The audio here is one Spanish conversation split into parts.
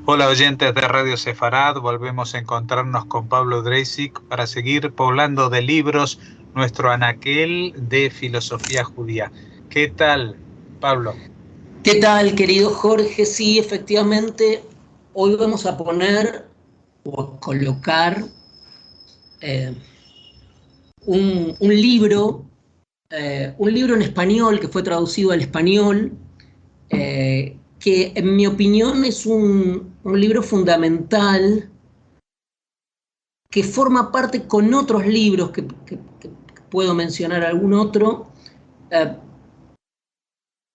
Hola oyentes de Radio Sefarad, volvemos a encontrarnos con Pablo Dreisig para seguir poblando de libros nuestro anaquel de filosofía judía. ¿Qué tal, Pablo? ¿Qué tal, querido Jorge? Sí, efectivamente, hoy vamos a poner o a colocar eh, un libro en español que fue traducido al español, que en mi opinión es un libro fundamental que forma parte con otros libros, que puedo mencionar algún otro, eh,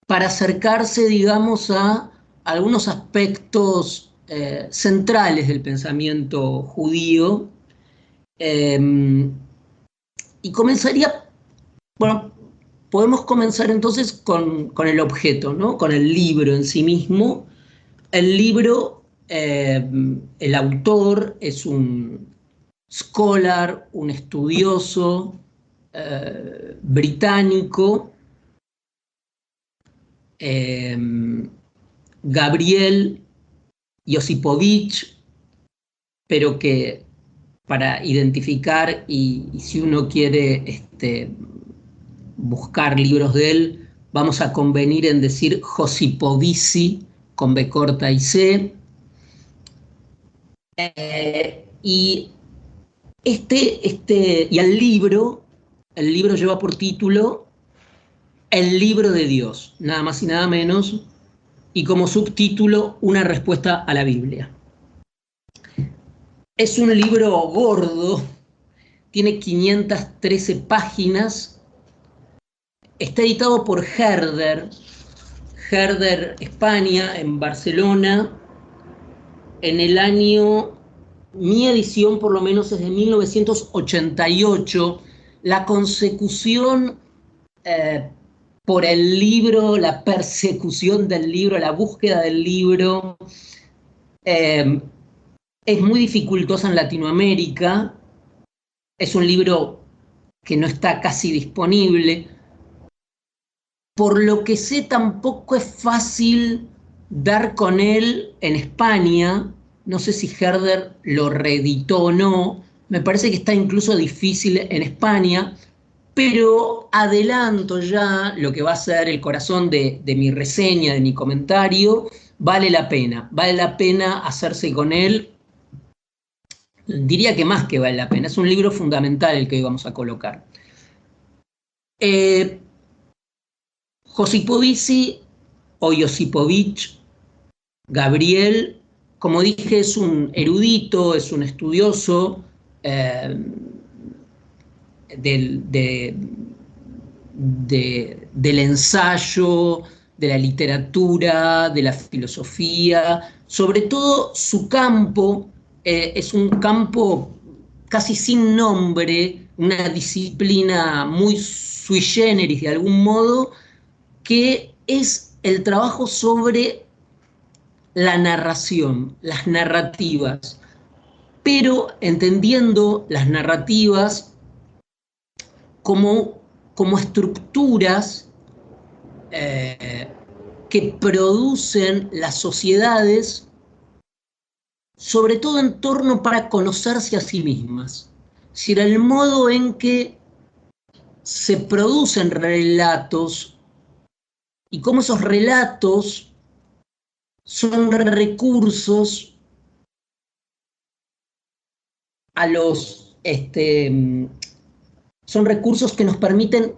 para acercarse, digamos, a algunos aspectos centrales del pensamiento judío. Eh, y comenzaría, bueno, podemos comenzar entonces con el objeto, ¿no? Con el libro en sí mismo. El libro, el autor es un scholar, un estudioso británico, eh, Gabriel Josipovich, pero que para identificar y si uno quiere buscar libros de él, vamos a convenir en decir Josipovici con B corta y C. Y y el libro lleva por título El libro de Dios, nada más y nada menos, y como subtítulo Una respuesta a la Biblia. Es un libro gordo, tiene 513 páginas, está editado por Herder España, en Barcelona, en el año, mi edición por lo menos es de 1988, la consecución por el libro, la persecución del libro, la búsqueda del libro, eh, es muy dificultosa en Latinoamérica. Es un libro que no está casi disponible. Por lo que sé, tampoco es fácil dar con él en España. No sé si Herder lo reeditó o no. Me parece que está incluso difícil en España. Pero adelanto ya lo que va a ser el corazón de mi reseña, de mi comentario. Vale la pena hacerse con él. Diría que más que vale la pena. Es un libro fundamental el que hoy vamos a colocar. Josipovici o Josipovich, Gabriel, como dije, es un erudito, es un estudioso del ensayo, de la literatura, de la filosofía. Sobre todo su campo es un campo casi sin nombre, una disciplina muy sui generis de algún modo, que es el trabajo sobre la narración, las narrativas, pero entendiendo las narrativas como estructuras que producen las sociedades, sobre todo en torno para conocerse a sí mismas. Es decir, el modo en que se producen relatos y cómo esos relatos son recursos a los son recursos que nos permiten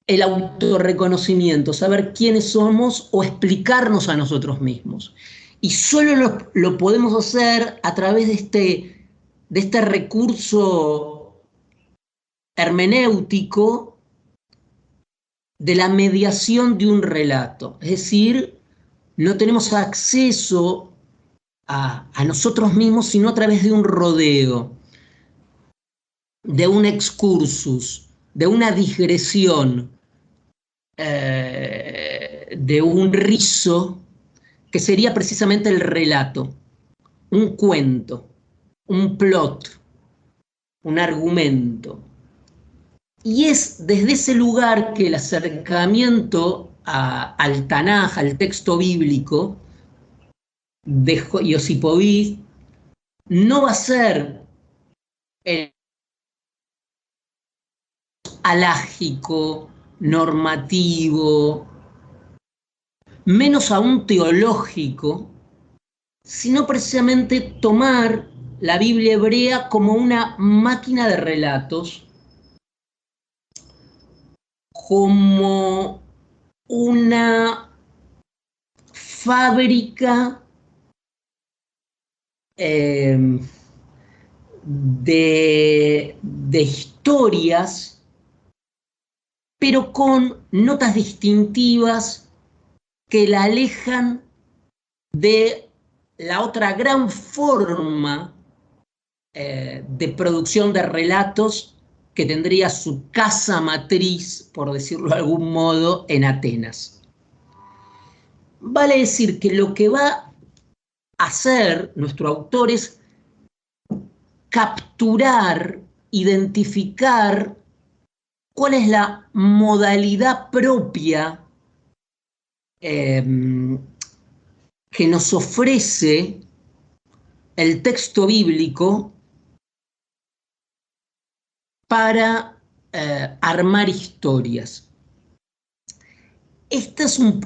el autorreconocimiento, saber quiénes somos o explicarnos a nosotros mismos. Y solo lo podemos hacer a través de este recurso hermenéutico de la mediación de un relato. Es decir, no tenemos acceso a nosotros mismos sino a través de un rodeo, de un excursus, de una digresión, de un rizo, que sería precisamente el relato, un cuento, un plot, un argumento. Y es desde ese lugar que el acercamiento al Tanaj, al texto bíblico, de Josipovic no va a ser el alágico, normativo, menos aún teológico, sino precisamente tomar la Biblia hebrea como una máquina de relatos, como una fábrica de historias, pero con notas distintivas que la alejan de la otra gran forma de producción de relatos que tendría su casa matriz, por decirlo de algún modo, en Atenas. Vale decir que lo que va a hacer nuestro autor es capturar, identificar cuál es la modalidad propia que nos ofrece el texto bíblico para armar historias. Este es un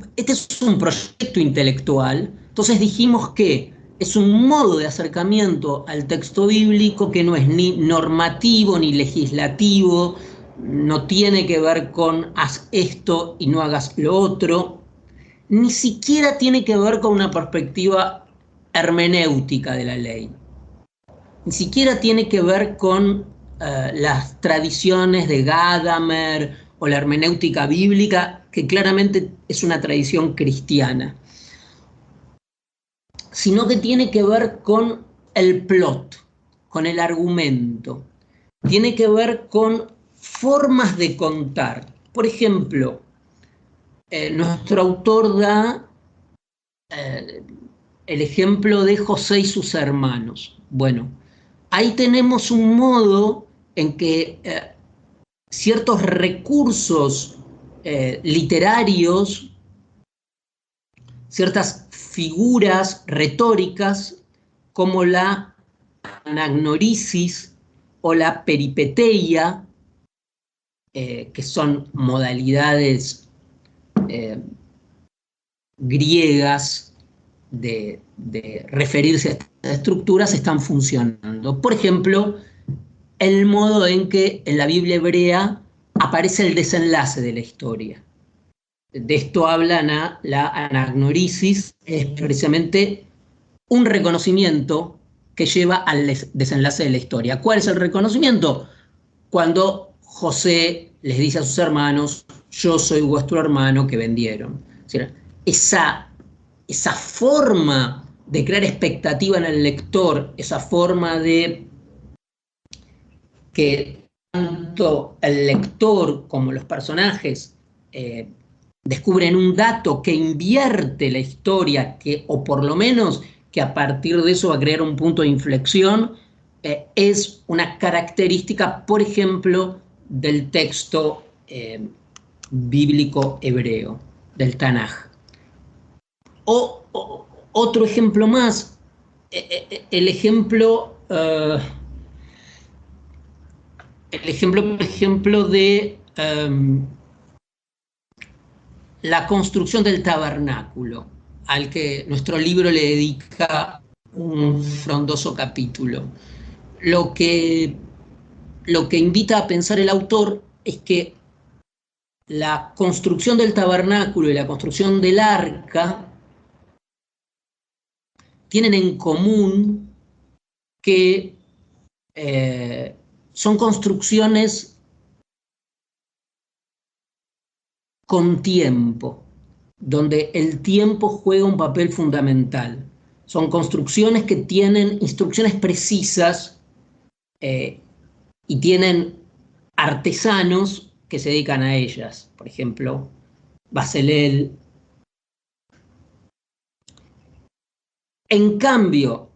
proyecto intelectual, entonces dijimos que es un modo de acercamiento al texto bíblico que no es ni normativo ni legislativo, no tiene que ver con haz esto y no hagas lo otro, ni siquiera tiene que ver con una perspectiva hermenéutica de la ley, ni siquiera tiene que ver con las tradiciones de Gadamer o la hermenéutica bíblica, que claramente es una tradición cristiana, sino que tiene que ver con el plot, con el argumento, tiene que ver con formas de contar. Por ejemplo, nuestro autor da el ejemplo de José y sus hermanos. Bueno, ahí tenemos un modo en que ciertos recursos literarios, ciertas figuras retóricas como la anagnorisis o la peripeteia, que son modalidades griegas de referirse a estas estructuras, están funcionando. Por ejemplo, el modo en que en la Biblia hebrea aparece el desenlace de la historia. De esto habla la anagnorisis, es precisamente un reconocimiento que lleva al desenlace de la historia. ¿Cuál es el reconocimiento? Cuando José les dice a sus hermanos, yo soy vuestro hermano que vendieron. Es decir, esa forma de crear expectativa en el lector, esa forma de que tanto el lector como los personajes descubren un dato que invierte la historia, o por lo menos que a partir de eso va a crear un punto de inflexión, es una característica, por ejemplo, del texto bíblico hebreo, del Tanaj. Otro ejemplo más, el ejemplo, por ejemplo, de la construcción del tabernáculo, al que nuestro libro le dedica un frondoso capítulo. Lo que invita a pensar el autor es que la construcción del tabernáculo y la construcción del arca tienen en común que son construcciones con tiempo, donde el tiempo juega un papel fundamental. Son construcciones que tienen instrucciones precisas y tienen artesanos que se dedican a ellas. Por ejemplo, Baselel. En cambio,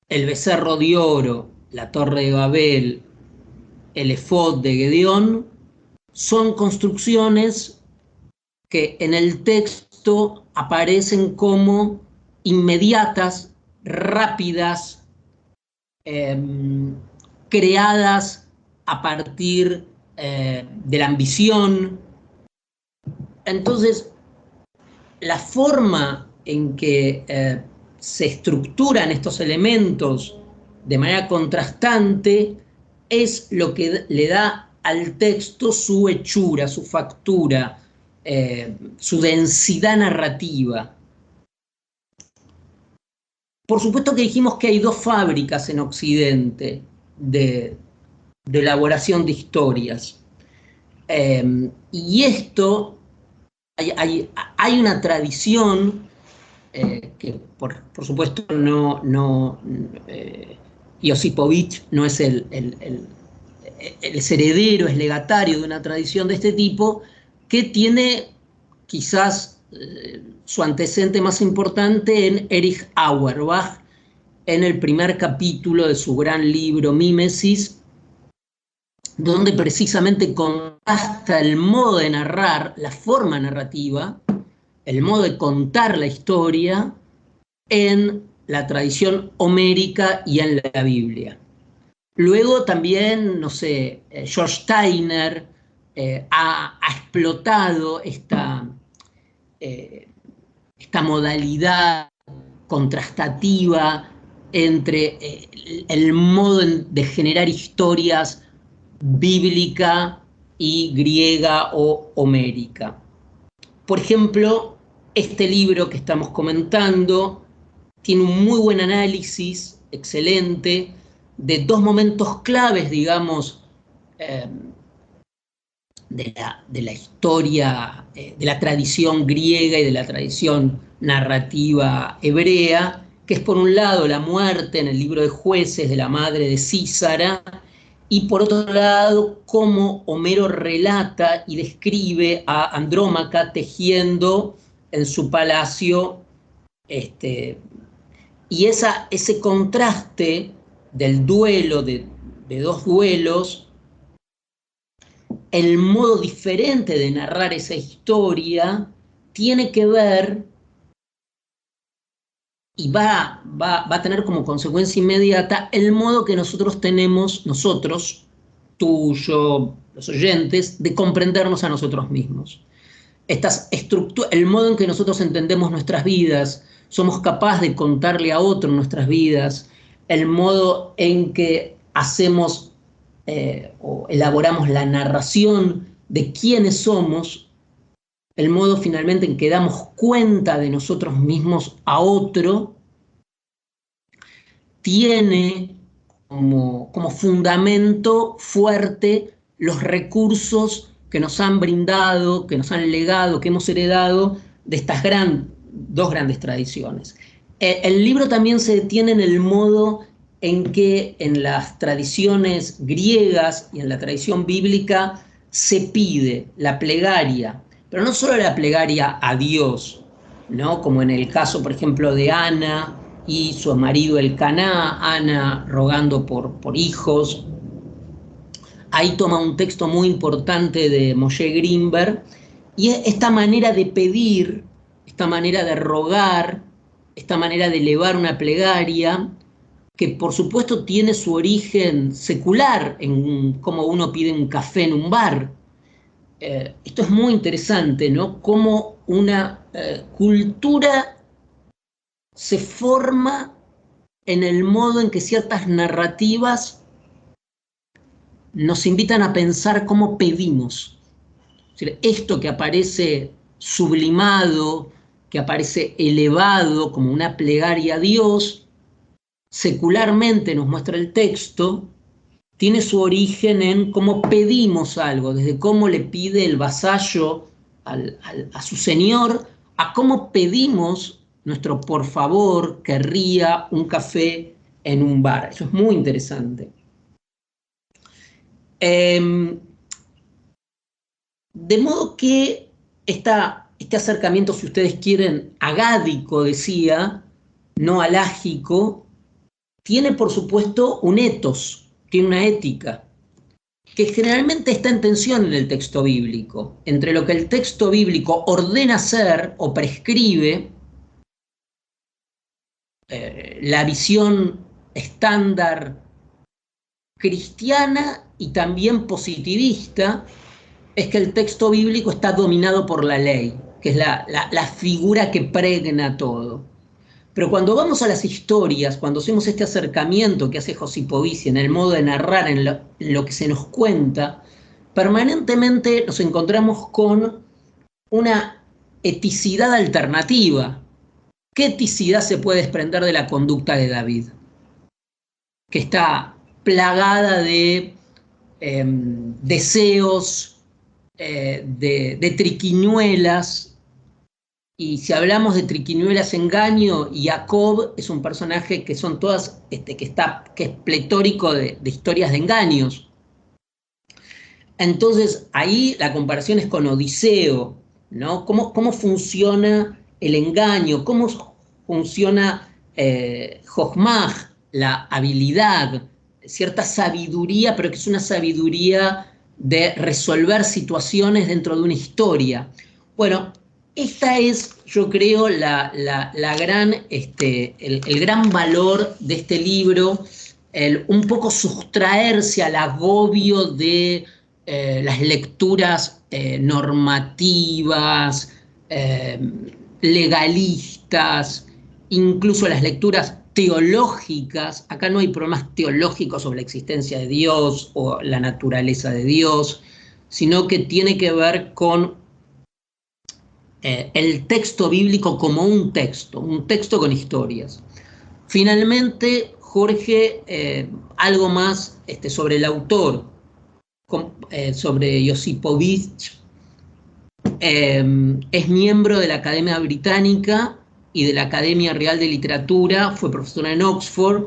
el becerro de oro, la torre de Babel, el efod de Gedeón, son construcciones que en el texto aparecen como inmediatas, rápidas, creadas a partir de la ambición. Entonces, la forma en que se estructuran estos elementos de manera contrastante es lo que le da al texto su hechura, su factura, su densidad narrativa. Por supuesto que dijimos que hay dos fábricas en Occidente de elaboración de historias. Y esto, hay una tradición que por supuesto Josipovich no es el heredero, es legatario de una tradición de este tipo, que tiene quizás su antecedente más importante en Erich Auerbach, en el primer capítulo de su gran libro Mimesis, donde precisamente contrasta el modo de narrar, la forma narrativa, el modo de contar la historia en la tradición homérica y en la Biblia. Luego también, no sé, George Steiner ha explotado esta modalidad contrastativa entre el modo de generar historias bíblica y griega o homérica. Por ejemplo, este libro que estamos comentando tiene un muy buen análisis, excelente, de dos momentos claves, digamos, de la historia, de la tradición griega y de la tradición narrativa hebrea, que es por un lado la muerte en el libro de Jueces de la madre de Císara, y por otro lado cómo Homero relata y describe a Andrómaca tejiendo en su palacio, y ese contraste del duelo, de dos duelos, el modo diferente de narrar esa historia tiene que ver y va a tener como consecuencia inmediata el modo que nosotros tenemos, nosotros, tú, yo, los oyentes, de comprendernos a nosotros mismos. El modo en que nosotros entendemos nuestras vidas, somos capaces de contarle a otro nuestras vidas, el modo en que hacemos o elaboramos la narración de quiénes somos, el modo finalmente en que damos cuenta de nosotros mismos a otro, tiene como fundamento fuerte los recursos que nos han brindado, que nos han legado, que hemos heredado de estas dos grandes tradiciones. El libro también se detiene en el modo en que en las tradiciones griegas y en la tradición bíblica se pide la plegaria, pero no solo la plegaria a Dios, ¿no? Como en el caso, por ejemplo, de Ana y su marido Elcaná, Ana rogando por hijos. Ahí toma un texto muy importante de Moshe Grimberg, y esta manera de pedir, esta manera de rogar, esta manera de elevar una plegaria, que por supuesto tiene su origen secular en cómo uno pide un café en un bar. Esto es muy interesante, ¿no? Cómo una cultura se forma en el modo en que ciertas narrativas nos invitan a pensar cómo pedimos. Es decir, esto que aparece sublimado, que aparece elevado como una plegaria a Dios, secularmente nos muestra el texto, tiene su origen en cómo pedimos algo, desde cómo le pide el vasallo a su señor, a cómo pedimos nuestro por favor, querría un café en un bar. Eso es muy interesante. De modo que este acercamiento, si ustedes quieren, agádico, decía, no alágico, tiene por supuesto un ethos, tiene una ética, que generalmente está en tensión en el texto bíblico, entre lo que el texto bíblico ordena hacer o prescribe la visión estándar cristiana y también positivista es que el texto bíblico está dominado por la ley, que es la figura que pregna todo. Pero cuando vamos a las historias, cuando hacemos este acercamiento que hace Josipovici en el modo de narrar, en lo que se nos cuenta, permanentemente nos encontramos con una eticidad alternativa. ¿Qué eticidad se puede desprender de la conducta de David? Que está plagada de deseos, de triquiñuelas. Y si hablamos de triquiñuelas, engaño, Jacob es un personaje que son todas, que es pletórico de historias de engaños. Entonces ahí la comparación es con Odiseo, ¿no? ¿Cómo funciona el engaño? ¿Cómo funciona Jochmah, la habilidad, cierta sabiduría, pero que es una sabiduría de resolver situaciones dentro de una historia? Bueno, esta es, yo creo, el gran valor de este libro, un poco sustraerse al agobio de las lecturas normativas, legalistas, incluso las lecturas teológicas. Acá no hay problemas teológicos sobre la existencia de Dios o la naturaleza de Dios, sino que tiene que ver con el texto bíblico como un texto con historias. Finalmente, Jorge, algo más sobre el autor, sobre Josipovici. Es miembro de la Academia Británica y de la Academia Real de Literatura, fue profesor en Oxford,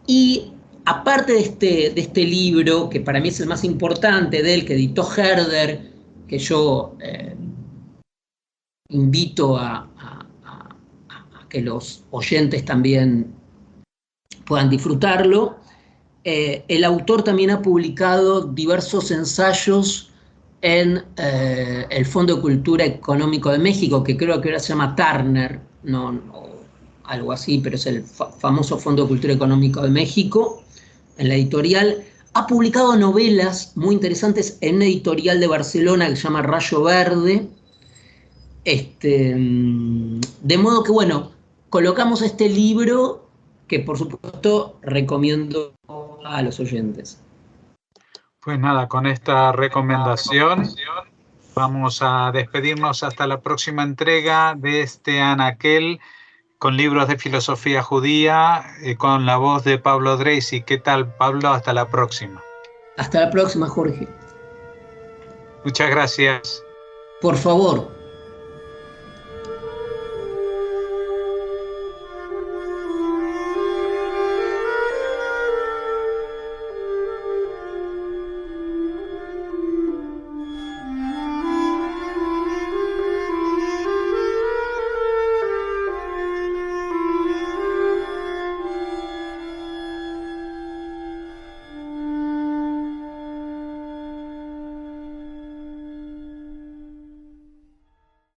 y aparte de este libro, que para mí es el más importante de él, que editó Herder, que yo invito a que los oyentes también puedan disfrutarlo. El autor también ha publicado diversos ensayos en el Fondo de Cultura Económico de México, que creo que ahora se llama Turner, no, algo así, pero es el famoso Fondo de Cultura Económico de México, en la editorial. Ha publicado novelas muy interesantes en una editorial de Barcelona que se llama Rayo Verde. De modo que, bueno, colocamos este libro que, por supuesto, recomiendo a los oyentes. Pues nada, con esta recomendación vamos a despedirnos hasta la próxima entrega de este Anaquel con libros de filosofía judía, con la voz de Pablo Dreisig. ¿Qué tal, Pablo? Hasta la próxima. Hasta la próxima, Jorge. Muchas gracias. Por favor.